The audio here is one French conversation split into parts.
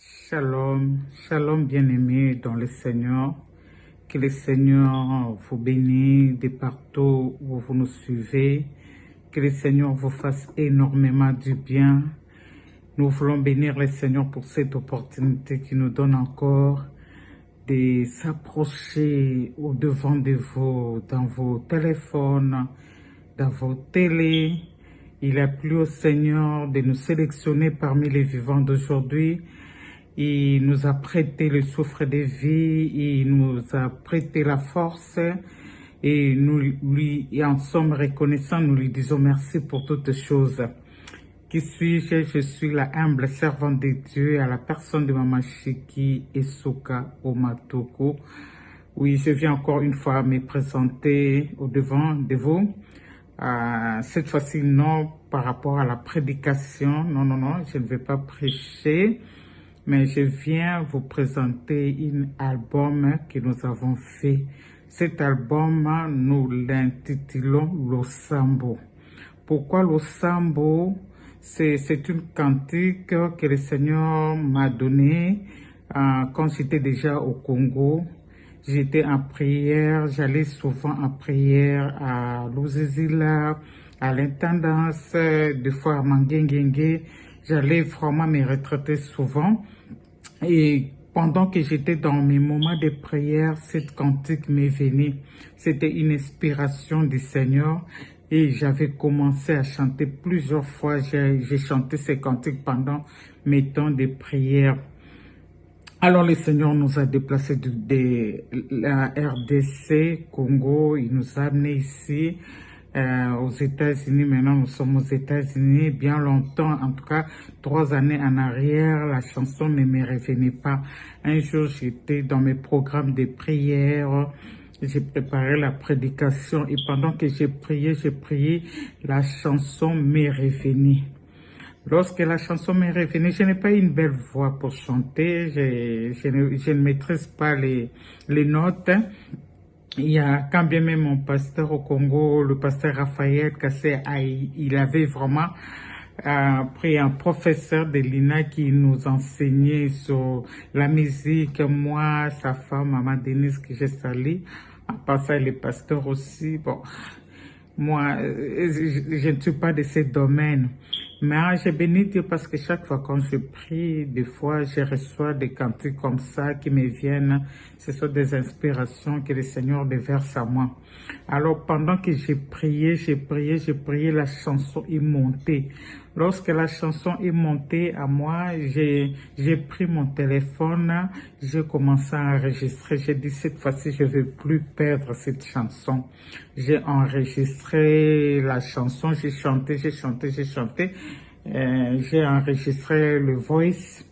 Shalom, shalom bien-aimés dans le Seigneur. Que le Seigneur vous bénisse de partout où vous nous suivez. Que le Seigneur vous fasse énormément du bien. Nous voulons bénir le Seigneur pour cette opportunité qu'il nous donne encore de s'approcher au-devant de vous, dans vos téléphones, dans vos télés. Il a plu au Seigneur de nous sélectionner parmi les vivants d'aujourd'hui. Il nous a prêté le souffle de vie, il nous a prêté la force et nous lui en sommes reconnaissants, nous lui disons merci pour toutes choses. Qui suis-je? Je suis la humble servante de Dieu à la personne de Maman Chiki Esuka Omatoko. Oui, je viens encore une fois me présenter au devant de vous. Cette fois-ci, non par rapport à la prédication. Non, je ne vais pas prêcher. Mais je viens vous présenter un album que nous avons fait. Cet album, nous l'intitulons Losambo. Pourquoi Losambo? C'est une cantique que le Seigneur m'a donnée quand j'étais déjà au Congo. J'étais en prière, j'allais souvent en prière à Luzizila, à l'intendance, des fois à Mangengengue. J'allais vraiment me retraiter souvent. Et pendant que j'étais dans mes moments de prière, cette cantique m'est venue. C'était une inspiration du Seigneur et j'avais commencé à chanter plusieurs fois. J'ai chanté ces cantiques pendant mes temps de prière. Alors le Seigneur nous a déplacés de la RDC, Congo, il nous a amenés ici. Aux États-Unis. Maintenant, nous sommes aux États-Unis bien longtemps, en tout cas 3 années en arrière, la chanson ne me revenait pas. Un jour, j'étais dans mes programmes de prière, j'ai préparé la prédication et pendant que j'ai prié, la chanson m'est revenue. Lorsque la chanson m'est revenue, je n'ai pas une belle voix pour chanter, je ne maîtrise pas les notes. Il y a quand bien même mon pasteur au Congo, le pasteur Raphaël Kassé, il avait vraiment pris un professeur de l'INA qui nous enseignait sur la musique. Moi, sa femme, Maman Denise, que j'ai salué, à part ça, le pasteur aussi. Bon, moi, je ne suis pas de ce domaine. Mais j'ai béni Dieu parce que chaque fois quand je prie, des fois, je reçois des cantiques comme ça qui me viennent. Ce sont des inspirations que le Seigneur déverse à moi. Alors, pendant que j'ai prié, la chanson est montée. Lorsque la chanson est montée à moi, j'ai pris mon téléphone, j'ai commencé à enregistrer. J'ai dit, cette fois-ci, je ne vais plus perdre cette chanson. J'ai enregistré la chanson, j'ai chanté. J'ai enregistré le voice.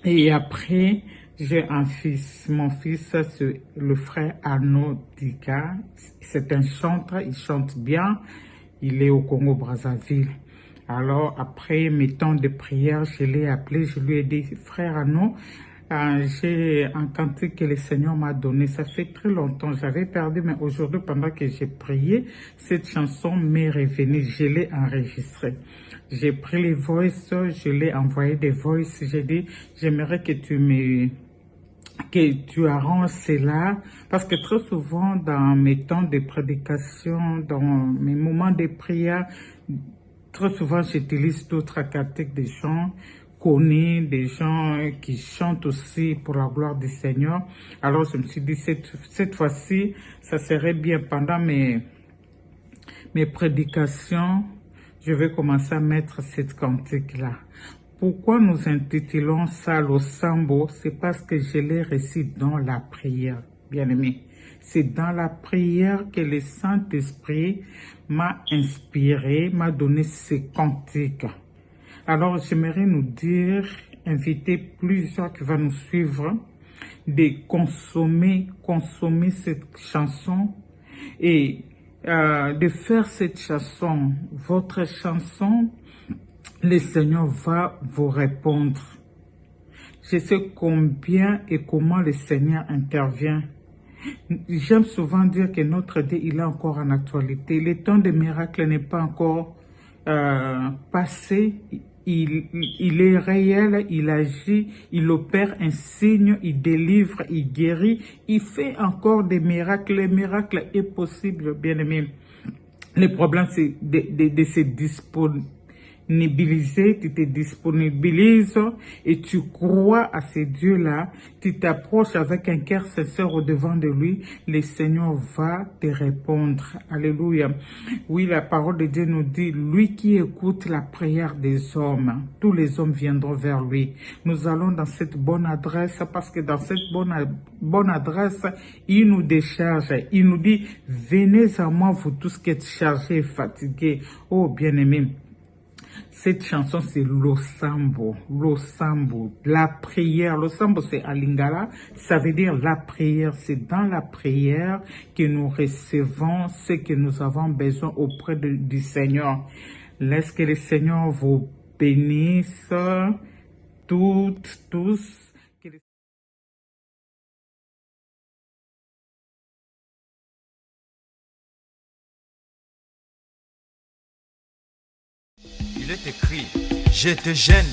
Et après, j'ai un fils. Mon fils, c'est le frère Arnaud Dika. C'est un chanteur, il chante bien. Il est au Congo-Brazzaville. Alors, après mes temps de prière, je l'ai appelé, je lui ai dit, frère Arnaud, j'ai un cantique que le Seigneur m'a donné. Ça fait très longtemps, j'avais perdu, mais aujourd'hui, pendant que j'ai prié, cette chanson m'est revenue. Je l'ai enregistrée. J'ai pris les voices, je l'ai envoyé des voices. J'ai dit, j'aimerais que tu arranges cela, parce que très souvent, dans mes temps de prédication, dans mes moments de prière, très souvent, j'utilise d'autres cantiques des gens connus, des gens qui chantent aussi pour la gloire du Seigneur. Alors, je me suis dit, cette fois-ci, ça serait bien pendant mes prédications, je vais commencer à mettre cette cantique-là. Pourquoi nous intitulons ça Losambo? C'est parce que je l'ai reçu dans la prière, bien-aimé. C'est dans la prière que le Saint-Esprit m'a inspiré, m'a donné ces cantiques. Alors, j'aimerais nous dire, inviter plusieurs qui vont nous suivre, de consommer cette chanson et de faire cette chanson, votre chanson, le Seigneur va vous répondre. Je sais combien et comment le Seigneur intervient. J'aime souvent dire que notre Dieu, il est encore en actualité. Le temps des miracles n'est pas encore passé. il est réel, il agit, il opère un signe, il délivre, il guérit, il fait encore des miracles. Les miracles est possible, bien-aimé. Le problème, c'est de se disponibiliser, tu te disponibilises et tu crois à ce Dieu-là, tu t'approches avec un cœur sincère au devant de lui, le Seigneur va te répondre. Alléluia. Oui, la parole de Dieu nous dit, lui qui écoute la prière des hommes, tous les hommes viendront vers lui. Nous allons dans cette bonne adresse parce que dans cette bonne adresse, il nous décharge. Il nous dit, venez à moi, vous tous qui êtes chargés et fatigués. Oh, bien-aimés. Cette chanson, c'est l'Osambo, la prière. L'Osambo, c'est à Lingala, ça veut dire la prière. C'est dans la prière que nous recevons ce que nous avons besoin auprès du Seigneur. Laisse que le Seigneur vous bénisse toutes, tous. Il est écrit, je te gêne,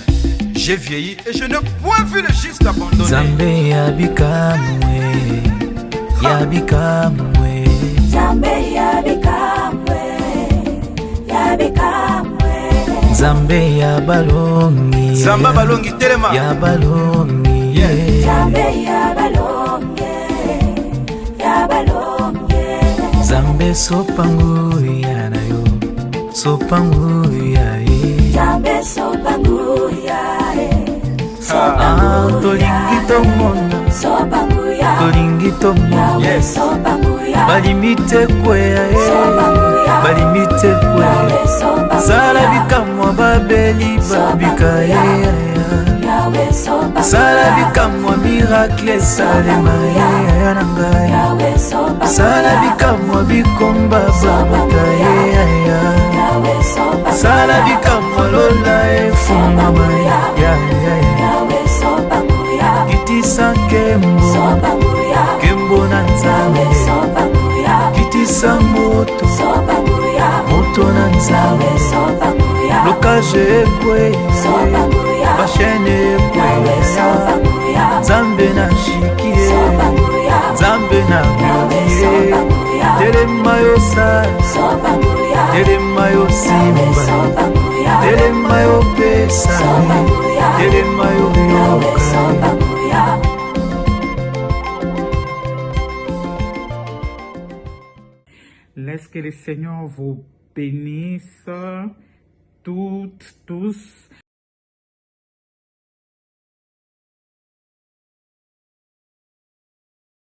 j'ai vieilli et je n'ai point vu le juste abandonné. Zambe yabikamwe, yabikamwe. Zambe yabikamwe, yabikamwe. Zambe yabalongi, Zamba balongi telema, yabalongi. Zambe yabalonge, yabalonge. Zambe sopangu yanayo, sopangu yae. Zambe sopangu yae, Tolingi tomona, sopangu yae, tolingi tomona. yes. sopangu yae, Balimite kwe yae, balimite kwe. Sala bikamwa babeli babika yae. Yahweh sopangu Sala bikamwa miracle salema yae nangai. Yahweh sopangu Sala bikamwa bikomba babota yae. Yahweh sopangu Sala bikamwa lola efungama yae. Yahweh sopangu Kitisa kembo, sopangu kembo na nzambe. sopangu Kitisa moto, sopangu moto na nzambe. sopangu Lokaje ekwe, bashene ekwe. Nzambe na shikie, nzambe na biodie. Telema yo sa, telema yo simba, telema yo pesa, telema yo yoka. Laisse que le Seigneur vous bénisse toutes, tous.